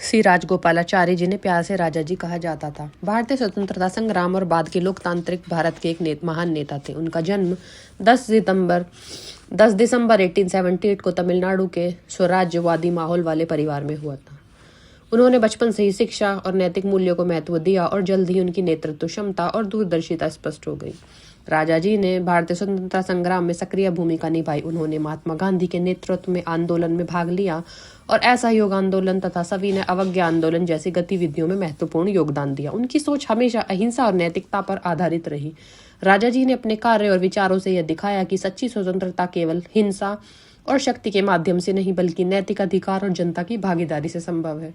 श्री राजगोपालाचारी जिन्हें प्यार से राजा जी कहा जाता था, भारतीय स्वतंत्रता संग्राम और बाद के लोकतांत्रिक भारत के एक महान नेता थे। उनका जन्म 10 दिसंबर 1878 को तमिलनाडु के स्वराज्यवादी माहौल वाले परिवार में हुआ था। उन्होंने बचपन से ही शिक्षा और नैतिक मूल्यों को महत्व दिया और जल्द ही उनकी नेतृत्व क्षमता और दूरदर्शिता स्पष्ट हो गई। राजा जी ने भारतीय स्वतंत्रता संग्राम में सक्रिय भूमिका निभाई। उन्होंने महात्मा गांधी के नेतृत्व में आंदोलन में भाग लिया और असहयोग आंदोलन तथा सविनय अवज्ञा आंदोलन जैसी गतिविधियों में महत्वपूर्ण योगदान दिया। उनकी सोच हमेशा अहिंसा और नैतिकता पर आधारित रही। राजा जी ने अपने कार्य और विचारों से यह दिखाया कि सच्ची स्वतंत्रता केवल हिंसा और शक्ति के माध्यम से नहीं बल्कि नैतिक अधिकार और जनता की भागीदारी से संभव है।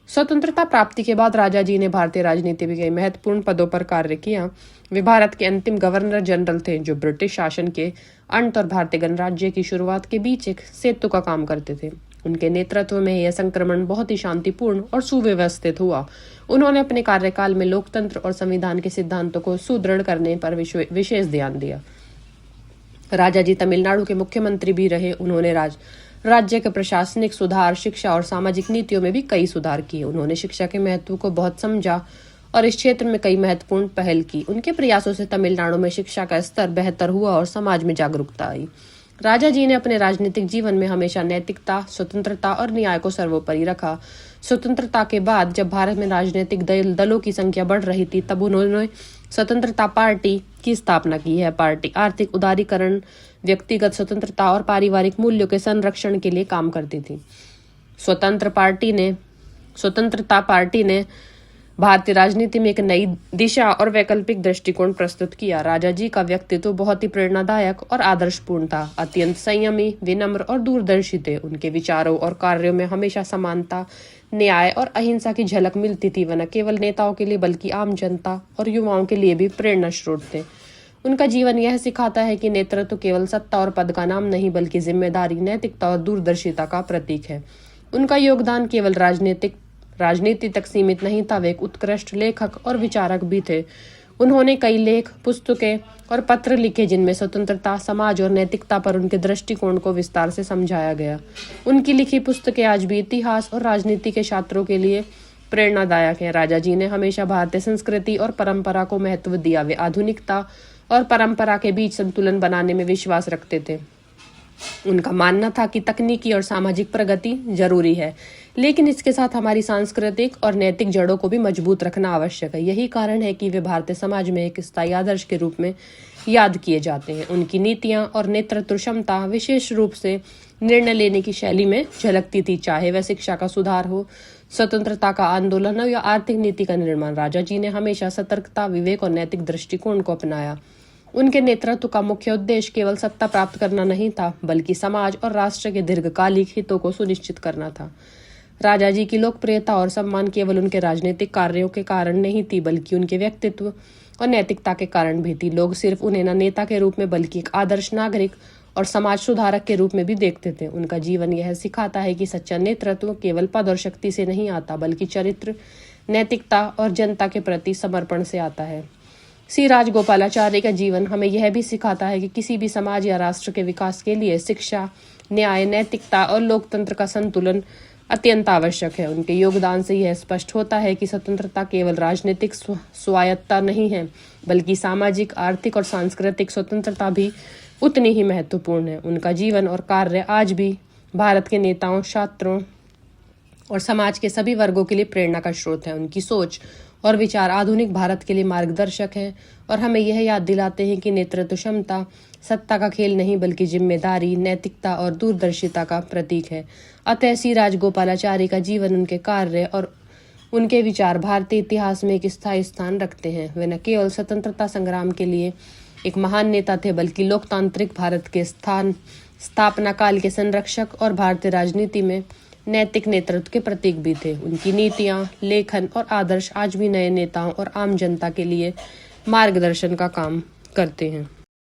स्वतंत्रता प्राप्ति के बाद राजा जी ने भारतीय राजनीति में कई महत्वपूर्ण पदों पर कार्य किया। वे भारत के अंतिम गवर्नर जनरल थे जो ब्रिटिश शासन के अंत और भारतीय गणराज्य की शुरुआत के बीच एक सेतु का काम करते थे। उनके नेतृत्व में यह संक्रमण बहुत ही शांतिपूर्ण और सुव्यवस्थित हुआ। उन्होंने अपने कार्यकाल में लोकतंत्र और संविधान के सिद्धांतों को सुदृढ़ करने पर विशेष ध्यान दिया। राजा जी तमिलनाडु के मुख्यमंत्री भी रहे। उन्होंने राज्य के प्रशासनिक सुधार, शिक्षा और सामाजिक नीतियों में भी कई सुधार किए। उन्होंने शिक्षा के महत्व को बहुत समझा और इस क्षेत्र में कई महत्वपूर्ण पहल की। उनके प्रयासों से तमिलनाडु में शिक्षा का स्तर बेहतर हुआ और समाज में जागरूकता आई। राजा जी ने अपने राजनीतिक जीवन में हमेशा नैतिकता, स्वतंत्रता और न्याय को सर्वोपरि रखा। स्वतंत्रता के बाद जब भारत में राजनीतिक दलों की संख्या बढ़ रही थी, तब उन्होंने स्वतंत्रता पार्टी की स्थापना की है। पार्टी आर्थिक उदारीकरण, व्यक्तिगत स्वतंत्रता और पारिवारिक मूल्यों के संरक्षण के लिए काम करती थी। स्वतंत्रता पार्टी ने भारतीय राजनीति में एक नई दिशा और वैकल्पिक दृष्टिकोण प्रस्तुत किया। राजा जी का व्यक्तित्व बहुत ही प्रेरणादायक और आदर्शपूर्ण था। अत्यंत संयमी, विनम्र और दूरदर्शी थे। उनके विचारों और कार्यों में हमेशा समानता, न्याय और अहिंसा की झलक मिलती थी। वह न केवल नेताओं के लिए बल्कि आम जनता और युवाओं के लिए भी प्रेरणा स्रोत थे। उनका जीवन यह सिखाता है कि नेतृत्व केवल सत्ता और पद का नाम नहीं बल्कि जिम्मेदारी, नैतिकता और दूरदर्शिता का प्रतीक है। उनका योगदान केवल राजनीति तक सीमित नहीं था। वे एक उत्कृष्ट लेखक और विचारक भी थे। उन्होंने कई लेख, पुस्तकें और पत्र लिखे जिनमें स्वतंत्रता, समाज और नैतिकता पर उनके दृष्टिकोण को विस्तार से समझाया गया। उनकी लिखी पुस्तकें आज भी इतिहास और राजनीति के छात्रों के लिए प्रेरणादायक हैं। राजा जी ने हमेशा भारतीय संस्कृति और परंपरा को महत्व दिया। वे आधुनिकता और परंपरा के बीच संतुलन बनाने में विश्वास रखते थे। उनका मानना था कि तकनीकी और सामाजिक प्रगति जरूरी है, लेकिन इसके साथ हमारी सांस्कृतिक और नैतिक जड़ों को भी मजबूत रखना आवश्यक है। यही कारण है कि वे भारतीय समाज में एक स्थायी आदर्श के रूप में याद किए जाते हैं। उनकी नीतियां और नेतृत्व क्षमता विशेष रूप से निर्णय लेने की शैली में झलकती थी, चाहे वह शिक्षा का सुधार हो, स्वतंत्रता का आंदोलन हो या आर्थिक नीति का निर्माण। राजा जी ने हमेशा सतर्कता, विवेक और नैतिक दृष्टिकोण को अपनाया। उनके नेतृत्व का मुख्य उद्देश्य केवल सत्ता प्राप्त करना नहीं था बल्कि समाज और राष्ट्र के दीर्घकालिक हितों को सुनिश्चित करना था। राजा जी की लोकप्रियता और सम्मान केवल उनके राजनीतिक कार्यों के कारण नहीं थी बल्कि उनके व्यक्तित्व और नैतिकता के कारण भी थी। लोग सिर्फ उन्हें न नेता के रूप में बल्कि एक आदर्श नागरिक और समाज सुधारक के रूप में भी देखते थे। उनका जीवन यह सिखाता है कि सच्चा नेतृत्व केवल पद और शक्ति से नहीं आता बल्कि चरित्र, नैतिकता और जनता के प्रति समर्पण से आता है। श्री राजगोपालाचारी का जीवन हमें यह भी सिखाता है कि किसी भी समाज या राष्ट्र के विकास के लिए शिक्षा, न्याय, नैतिकता और लोकतंत्र का संतुलन अत्यंत आवश्यक है। उनके योगदान से यह स्पष्ट होता है कि स्वतंत्रता केवल राजनीतिक स्वायत्तता नहीं है बल्कि सामाजिक, आर्थिक और सांस्कृतिक स्वतंत्रता भी उतनी ही महत्वपूर्ण है। उनका जीवन और कार्य आज भी भारत के नेताओं, छात्रों और समाज के सभी वर्गों के लिए प्रेरणा का स्रोत है। उनकी सोच और विचार आधुनिक भारत के लिए मार्गदर्शक हैं और हमें यह याद दिलाते हैं कि नेतृत्व क्षमता सत्ता का खेल नहीं बल्कि जिम्मेदारी, नैतिकता और दूरदर्शिता का प्रतीक है। अतः श्री राजगोपालाचारी का जीवन, उनके कार्य और उनके विचार भारतीय इतिहास में एक स्थायी स्थान रखते हैं। वे न केवल स्वतंत्रता संग्राम के लिए एक महान नेता थे बल्कि लोकतांत्रिक भारत के स्थापना काल के संरक्षक और भारतीय राजनीति में नैतिक नेतृत्व के प्रतीक भी थे। उनकी नीतियां, लेखन और आदर्श आज भी नए नेताओं और आम जनता के लिए मार्गदर्शन का काम करते हैं।